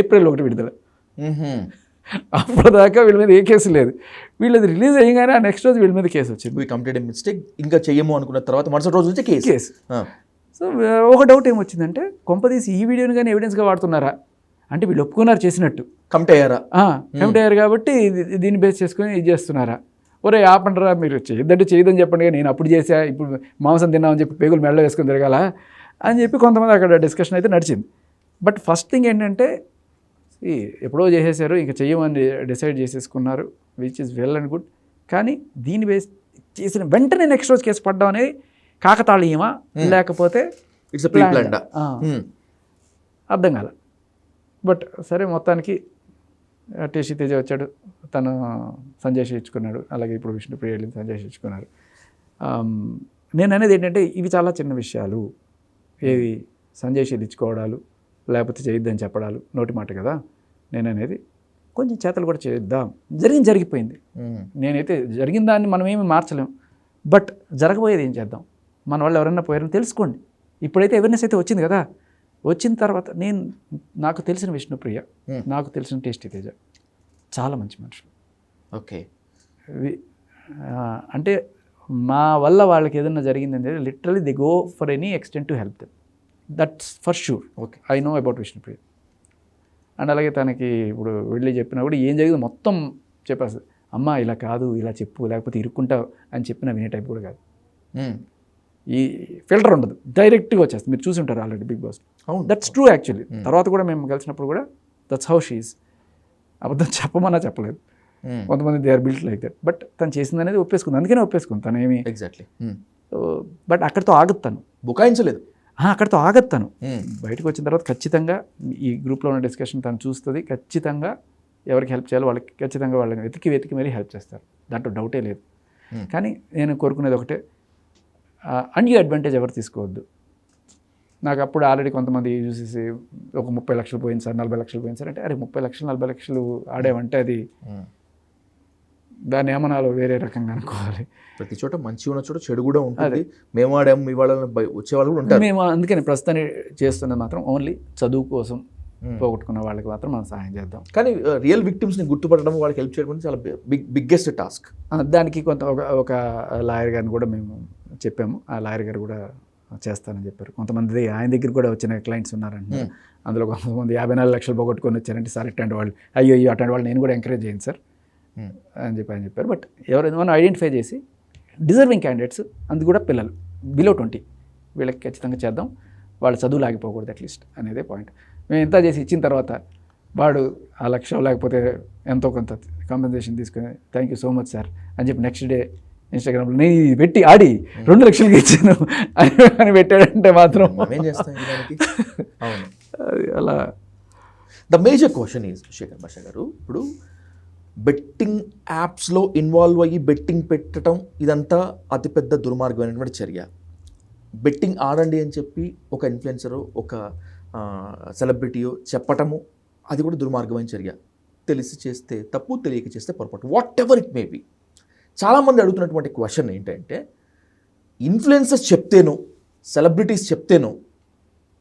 ఏప్రిల్ 1 విడుదల. అప్పటిదాకా వీళ్ళ మీద ఏ కేసు లేదు. వీళ్ళది రిలీజ్ అయ్యగానే ఆ నెక్స్ట్ రోజు వీళ్ళ మీద కేసు వచ్చింది. వీ కంప్లీట్ మిస్టేక్, ఇంకా చెయ్యము అనుకున్న తర్వాత మరుసటి రోజు నుంచి కేసు. సో ఒక డౌట్ ఏమొచ్చిందంటే కొంపదీసి ఈ వీడియోని కానీ ఎవిడెన్స్గా వాడుతున్నారా అంటే వీళ్ళు ఒప్పుకున్నారు చేసినట్టు, కమిట్ అయ్యారు కాబట్టి దీన్ని బేస్ చేసుకొని ఇది చేస్తున్నారా? ఒరే ఆపండరా, మీరు చేయొద్దంటే చేయదని చెప్పండి, నేను అప్పుడు చేసా ఇప్పుడు మాంసం తిన్నామని చెప్పి పేగులు మెడలో వేసుకొని తిరగాల అని చెప్పి కొంతమంది అక్కడ డిస్కషన్ అయితే నడిచింది. బట్ ఫస్ట్ థింగ్ ఏంటంటే ఎప్పుడో చేసేసారు, ఇంకా చెయ్యమని డిసైడ్ చేసేసుకున్నారు, which is well and good. కానీ దీన్ని బేస్ చేసిన వెంటనే నెక్స్ట్ రోజు కేసు పడ్డం అనేది కాకతాళీయమా లేకపోతే ఇట్స్ ప్రీ ప్లాన్డ్ అర్థం కాల. బట్ సరే మొత్తానికి టేషి తేజ వచ్చాడు, తను సంజయ్ ఇచ్చుకున్నాడు, అలాగే ఇప్పుడు విష్ణుప్రియ వెళ్ళింది సంజయ్ ఇచ్చుకున్నారు. నేను అనేది ఏంటంటే ఇవి చాలా చిన్న విషయాలు, ఏవి సంజయ్ ఇచ్చుకోవడాలు లేకపోతే చేయొద్దని చెప్పడాలు నోటి మాట కదా. నేను అనేది కొంచెం చేతలు కూడా చేద్దాం, జరిగిపోయింది. నేనైతే జరిగిన దాన్ని మనం ఏమి మార్చలేం, బట్ జరగబోయేది ఏం చేద్దాం, మన వాళ్ళు ఎవరైనా పోయారని తెలుసుకోండి. ఇప్పుడైతే అవేర్నెస్ అయితే వచ్చింది కదా, వచ్చిన తర్వాత నాకు తెలిసిన విష్ణుప్రియ, నాకు తెలిసిన టేస్టీ తేజ చాలా మంచి మనుషులు. ఓకే, అంటే మా వల్ల వాళ్ళకి ఏదైనా జరిగిందంటే literally they go for any extent to help them, that's for sure. Okay, I know about Vishnupriya. And అలాగే తనకి ఇప్పుడు వెళ్ళి చెప్పినా కూడా ఏం జరిగిందో మొత్తం చెప్పేస్తుంది. అమ్మ ఇలా కాదు, ఇలా చెప్పు, లేకపోతే ఇరుక్కుంటావు అని చెప్పిన వినే టైప్ కూడా కాదు. ఈ ఫిల్టర్ ఉండదు, డైరెక్ట్గా వచ్చేస్తుంది. మీరు చూసి ఉంటారు already Bigg Boss. That's true actually. తర్వాత కూడా మేము కలిసినప్పుడు కూడా దట్స్ హౌ షీ ఈజ్. అబద్ధం చెప్పమన్నా చెప్పలేదు. కొంతమంది they are built like that. But తను చేసింది అనేది ఒప్పేసుకుంది, అందుకనే ఒప్పేసుకుంది. తను ఏమి ఎగ్జాక్ట్లీ. బట్ అక్కడితో ఆగదు, తను బుకాయించలేదు, అక్కడితో ఆగదు. తను బయటకు వచ్చిన తర్వాత ఖచ్చితంగా ఈ గ్రూప్లో ఉన్న డిస్కషన్ తను చూస్తుంది. ఖచ్చితంగా ఎవరికి హెల్ప్ చేయాలో వాళ్ళకి ఖచ్చితంగా వాళ్ళని వెతికి మరీ హెల్ప్ చేస్తారు, దాంట్లో డౌటే లేదు. కానీ నేను కోరుకునేది ఒకటే, అన్యూ అడ్వాంటేజ్ ఎవరు తీసుకోవద్దు. నాకు అప్పుడు ఆల్రెడీ కొంతమంది చూసేసి ఒక 30 లక్షలు పోయింది సార్, 40 లక్షలు పోయింది సార్ అంటే, అరే 30 లక్షలు 40 లక్షలు ఆడామంటే అది దాన్ని ఏమనాలో వేరే రకంగా అనుకోవాలి. ప్రతి చోట మంచి ఉన్న చోట చెడు కూడా ఉంటుంది. మేము ఆడాము, మీ వాళ్ళని వచ్చే వాళ్ళు కూడా ఉంటారు. మేము అందుకని ప్రస్తుతాన్ని చేస్తున్నది మాత్రం ఓన్లీ చదువు కోసం పోగొట్టుకున్న వాళ్ళకి మాత్రం మనం సహాయం చేద్దాం. కానీ రియల్ విక్టిమ్స్ని గుర్తుపట్టడం, వాళ్ళకి హెల్ప్ చేయడం చాలా బిగ్గెస్ట్ టాస్క్. దానికి ఒక లాయర్ గారిని కూడా మేము చెప్పాము. ఆ లాయర్ గారు కూడా చేస్తానని చెప్పారు. కొంతమంది ఆయన దగ్గర కూడా వచ్చిన క్లయింట్స్ ఉన్నారంటే, అందులో కొంతమంది 54 లక్షలు పోగొట్టుకొని వచ్చారంటే, సార్ ఇట్లాంటి వాళ్ళు అయ్యో అట్లాంటి వాళ్ళు నేను కూడా ఎంకరేజ్ చేయండి సార్ అని చెప్పారు. బట్ ఎవరైనా మనం ఐడెంటిఫై చేసి డిజర్వింగ్ క్యాండిడేట్స్, అందు కూడా పిల్లలు బిలో 20 వీళ్ళకి ఖచ్చితంగా చేద్దాం. వాళ్ళు చదువులు ఆగిపోకూడదు అట్లీస్ట్ అనేదే పాయింట్. మేము ఎంత చేసి ఇచ్చిన తర్వాత వాడు ఆ లక్ష లేకపోతే ఎంతో కొంత కాంపెన్సేషన్ తీసుకుని thank you so much sir అని చెప్పి నెక్స్ట్ డే ఇన్స్టాగ్రామ్లో నేను ఇది పెట్టి ఆడి 2 లక్షలకి ఇచ్చాను అని పెట్టాడంటే మాత్రం అలా. The major question is Shekhar Bhasha garu, ఇప్పుడు బెట్టింగ్ యాప్స్లో ఇన్వాల్వ్ అయ్యి బెట్టింగ్ పెట్టడం ఇదంతా అతిపెద్ద దుర్మార్గమైనటువంటి చర్య. బెట్టింగ్ ఆడండి అని చెప్పి ఒక ఇన్ఫ్లుయెన్సరో ఒక సెలబ్రిటీయో చెప్పటము, అది కూడా దుర్మార్గమైన చర్య. తెలిసి చేస్తే తప్పు, తెలియక చేస్తే పొరపాటు, what ever it may be. చాలామంది అడుగుతున్నటువంటి క్వశ్చన్ ఏంటంటే, ఇన్ఫ్లుయెన్సర్స్ చెప్తేనో సెలబ్రిటీస్ చెప్తేనో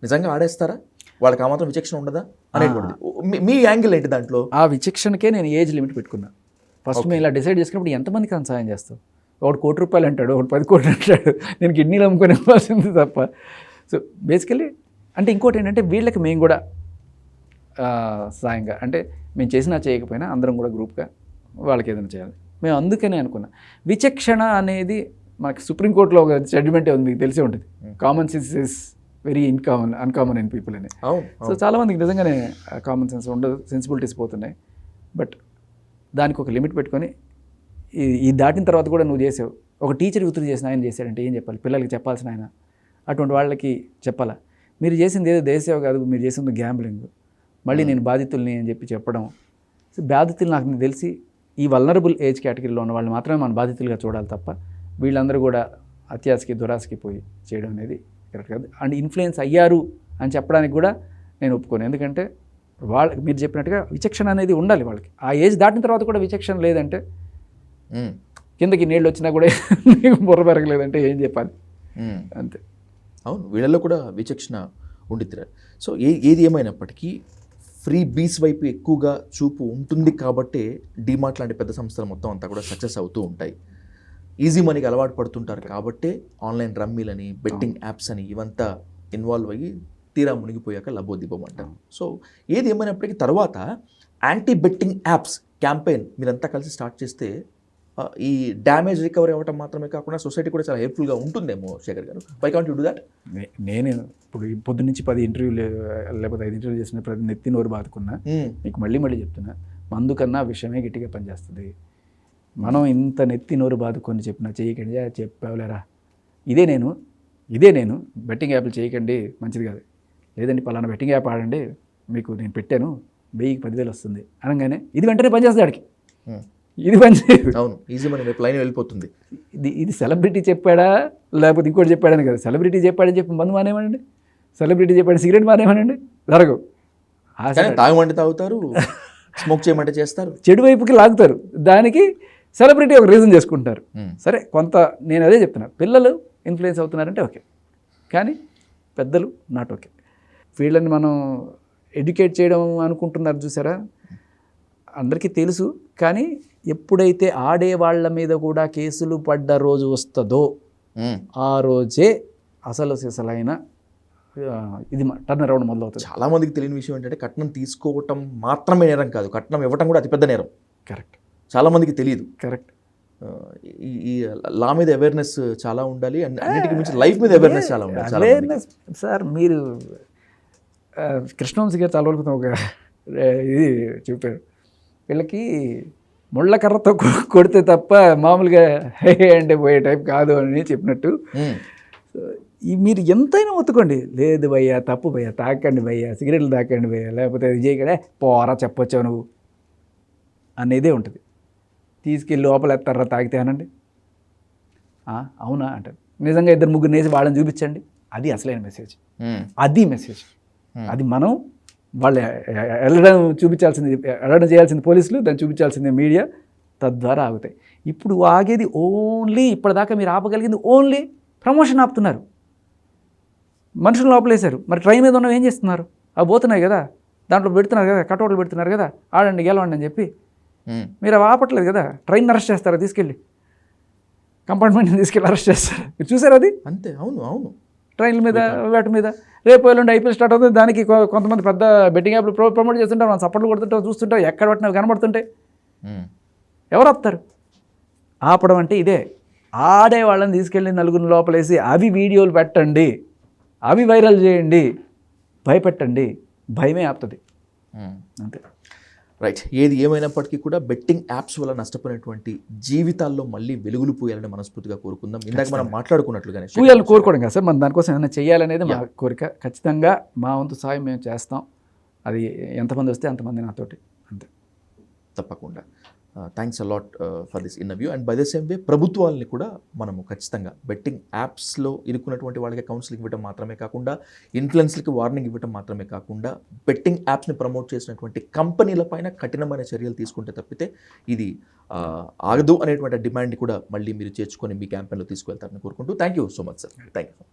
నిజంగా ఆడేస్తారా? వాళ్ళకి ఆ మాత్రం విచక్షణ ఉండదా అనేటువంటిది మీ యాంగిల్ ఏంటి దాంట్లో? ఆ విచక్షణకే నేను ఏజ్ లిమిట్ పెట్టుకున్నా. ఫస్ట్ మేము ఇలా డిసైడ్ చేసుకున్నప్పుడు ఎంతమందికి అంత సాయం చేస్తావు? ఒకటి ₹1,00,00,000 అంటాడు, ఒకటి 10 కోట్లు అంటాడు. నేను కిడ్నీలు అమ్ముకొని ఇవ్వాల్సింది తప్ప. సో బేసికలీ అంటే ఇంకోటి ఏంటంటే వీళ్ళకి మేము కూడా సాయంగా అంటే మేము చేసినా చేయకపోయినా అందరం కూడా గ్రూప్గా వాళ్ళకి ఏదైనా చేయాలి. మేము అందుకనే అనుకున్నాం. విచక్షణ అనేది మాకు సుప్రీంకోర్టులో ఒక జడ్జిమెంటే ఉంది, మీకు తెలిసే ఉంటుంది. Common sense is very uncommon in people అని. సో చాలామందికి నిజంగానే కామన్ సెన్స్ ఉండదు, సెన్సిబిలిటీస్ పోతున్నాయి. బట్ దానికి ఒక లిమిట్ పెట్టుకొని ఈ దాటిన తర్వాత కూడా నువ్వు చేసావు. ఒక టీచర్ ఉత్తరు చేసిన ఆయన చేశాడంటే ఏం చెప్పాలి? పిల్లలకి చెప్పాల్సిన ఆయన అటువంటి వాళ్ళకి చెప్పాలా? మీరు చేసింది ఏదో దేశసేవ కాదు, మీరు చేసింది గ్యాంబ్లింగ్, మళ్ళీ నేను బాధితుల్ని అని చెప్పి చెప్పడం. సో బాధితులు నాకు తెలిసి ఈ వల్నరబుల్ ఏజ్ కేటగిరీలో ఉన్న వాళ్ళు మాత్రమే మన బాధితులుగా చూడాలి తప్ప వీళ్ళందరూ కూడా అత్యాశకి దురాశకి పోయి చేయడం అనేది కరెక్ట్ కాదు. అండ్ ఇన్ఫ్లుయెన్స్ అయ్యారు అని చెప్పడానికి కూడా నేను ఒప్పుకోను. ఎందుకంటే వాళ్ళకి మీరు చెప్పినట్టుగా విచక్షణ అనేది ఉండాలి వాళ్ళకి. ఆ ఏజ్ దాటిన తర్వాత కూడా విచక్షణ లేదంటే, కిందకి నీళ్ళు వచ్చినా కూడా మీకు బుర్ర పెరగలేదంటే ఏం చెప్పాలి? అంతే. అవును, వీళ్ళల్లో కూడా విచక్షణ ఉండిద్ది. సో ఏది ఏమైనప్పటికీ ఫ్రీ బీస్ వైపు ఎక్కువగా చూపు ఉంటుంది కాబట్టే డీమార్ట్ లాంటి పెద్ద సంస్థలు మొత్తం అంతా కూడా సక్సెస్ అవుతూ ఉంటాయి. ఈజీ మనీకి అలవాటు పడుతుంటారు కాబట్టే ఆన్లైన్ రమ్మీలని, బెట్టింగ్ యాప్స్ అని ఇవంతా ఇన్వాల్వ్ అయ్యి తీరా మునిగిపోయాక లబోదిబ్బం అంటారు. సో ఏది ఏమైనప్పటికీ తర్వాత యాంటీ బెట్టింగ్ యాప్స్ క్యాంపెయిన్ మీరంతా కలిసి స్టార్ట్ చేస్తే ఈ డ్యామేజ్ రికవరీ అవ్వటం మాత్రమే కాకుండా సొసైటీ కూడా చాలా హెల్ప్ఫుల్గా ఉంటుందేమో Shekhar garu. Why can't you do that? నేను ఇప్పుడు పొద్దు నుంచి 10 ఇంటర్వ్యూలు లేకపోతే 5 ఇంటర్వ్యూలు చేసిన ప్రతి నెత్తి నోరు బాదుకున్నా మీకు మళ్ళీ చెప్తున్నా, మందు కన్నా విషయమే గట్టిగా పనిచేస్తుంది. మనం ఇంత నెత్తి నోరు బాదుకొని చెప్పినా చేయకండి, చెప్పావులేరా ఇదే నేను బెట్టింగ్ యాప్లు చేయకండి మంచిది కాదు, లేదండి పలానా బెట్టింగ్ యాప్ ఆడండి మీకు నేను పెట్టాను 1000కి 10,000 వస్తుంది అనగానే ఇది వెంటనే పనిచేస్తుంది ఆడికి. ఇది పనిచేయదు. అవును, ఈజీ మనీ లైన్ వెళ్ళిపోతుంది. ఇది సెలబ్రిటీ చెప్పాడా లేకపోతే ఇంకోటి చెప్పాడని కదా. సెలబ్రిటీ చెప్పాడని చెప్పి మందు మానేమనండి, సెలబ్రిటీ చెప్పాడు సిగరెట్ మానేమనండి, జరగవు. తాగమంటే తాగుతారు, స్మోక్ చేయమంటే చేస్తారు, చెడు వైపుకి లాగుతారు. దానికి సెలబ్రిటీ ఒక రీజన్ చేసుకుంటారు. సరే కొంత నేను అదే చెప్తున్నా, పిల్లలు ఇన్ఫ్లుయెన్స్ అవుతున్నారంటే ఓకే, కానీ పెద్దలు నాట్ ఓకే. వీళ్ళని మనం ఎడ్యుకేట్ చేయడం అనుకుంటున్నారు చూసారా, అందరికీ తెలుసు. కానీ ఎప్పుడైతే ఆడే వాళ్ళ మీద కూడా కేసులు పడ్డ రోజు వస్తుందో ఆ రోజే అసలు సిసలైన ఇది టర్న్ అరౌండ్ మొదలవుతుంది. చాలామందికి తెలియని విషయం ఏంటంటే కట్నం తీసుకోవటం మాత్రమే నేరం కాదు, కట్నం ఇవ్వటం కూడా అతిపెద్ద నేరం. కరెక్ట్, చాలామందికి తెలియదు. కరెక్ట్. ఈ లా మీద అవేర్నెస్ చాలా ఉండాలి, అండ్ అన్నిటికీ మించి లైఫ్ మీద అవేర్నెస్ చాలా ఉండాలి. అవేర్నెస్ సార్, మీరు కృష్ణవంశీ గారు చాలా వరకు ఒక ఇది చెప్పారు, వీళ్ళకి ముళ్ళ కర్రతో కొడితే తప్ప మామూలుగా హే అంటే పోయే టైప్ కాదు అని చెప్పినట్టు. మీరు ఎంతైనా ఒత్తుకోండి, లేదు భయ్యా తప్పు భయ్యా, తాకండి భయ్యా, సిగరెట్లు తాకండి భయ్యా, లేకపోతే అది చేయకడే పోరా చెప్పొచ్చావు నువ్వు అనేదే ఉంటుంది. తీసుకెళ్ళి లోపల ఎత్తారా తాగితే అనండి, అవునా అంటారు. నిజంగా 2-3 నేసి వాళ్ళని చూపించండి, అది అసలైన మెసేజ్. అది మెసేజ్, అది మనం వాళ్ళు వెళ్ళడం చేయాల్సింది పోలీసులు, దాన్ని చూపించాల్సింది మీడియా, తద్వారా ఆగుతాయి. ఇప్పుడు ఆగేది ఓన్లీ ఇప్పటిదాకా మీరు ఆపగలిగింది ఓన్లీ ప్రమోషన్ ఆపుతున్నారు, మనుషులు లోపలేశారు. మరి ట్రైన్ మీద ఉన్నవి ఏం చేస్తున్నారు? అవి పోతున్నాయి కదా, దాంట్లో పెడుతున్నారు కదా, కటౌట్లు పెడుతున్నారు కదా, ఆడండి గెలవండి అని చెప్పి. మీరు అవి ఆపట్లేదు కదా, ట్రైన్ అరెస్ట్ చేస్తారా, తీసుకెళ్ళి కంపార్ట్మెంట్ని తీసుకెళ్ళి అరెస్ట్ చేస్తారు. మీరు చూసారు అది? అంతే. అవును అవును, ట్రైన్ల మీద వాటి మీద. రేపు ఎల్లుండి ఐపీఎల్ స్టార్ట్ అవుతుంది, దానికి కొంతమంది పెద్ద బెట్టింగ్ యాప్లు ప్రమోట్ చేస్తుంటారు, మనం సపోర్ట్లు కొడుతుంటాం, చూస్తుంటాం, ఎక్కడ పట్టినవి కనబడుతుంటాయి. ఎవరు ఆపుతారు? ఆపడం అంటే ఇదే, ఆడే వాళ్ళని తీసుకెళ్ళి నలుగురిని లోపలేసి అవి వీడియోలు పెట్టండి, అవి వైరల్ చేయండి, భయపెట్టండి, భయమే ఆపుతుంది. అంతే. రైట్. ఏది ఏమైనప్పటికీ కూడా బెట్టింగ్ యాప్స్ వల్ల నష్టపోయినటువంటి జీవితాల్లో మళ్ళీ వెలుగులు పూయాలని మనస్ఫూర్తిగా కోరుకుందాం. ఇందాక మనం మాట్లాడుకున్నట్లుగానే పూయాలని కోరుకోవడం కదా సార్, మనం దానికోసం ఏమైనా చేయాలనేది మా కోరిక. ఖచ్చితంగా మా వంతు సాయం మేము చేస్తాం, అది ఎంతమంది వస్తే అంతమంది నాతోటి, అంతే. తప్పకుండా. Thanks a lot for this interview. And by the same way ప్రభుత్వాలని కూడా మనము ఖచ్చితంగా బెట్టింగ్ యాప్స్లో ఇరుక్కున్నటువంటి వాళ్ళకి కౌన్సిలింగ్ ఇవ్వడం మాత్రమే కాకుండా, ఇన్ఫ్లుయెన్స్లకి వార్నింగ్ ఇవ్వడం మాత్రమే కాకుండా, బెట్టింగ్ యాప్స్ని ప్రమోట్ చేసినటువంటి కంపెనీలపైన కఠినమైన చర్యలు తీసుకుంటే తప్పితే ఇది ఆగదు అనేటువంటి డిమాండ్ని కూడా మళ్ళీ మీరు చేర్చుకొని మీ క్యాంపెయిన్లో తీసుకువెళ్తారని కోరుకుంటూ thank you so much sir. Thank you.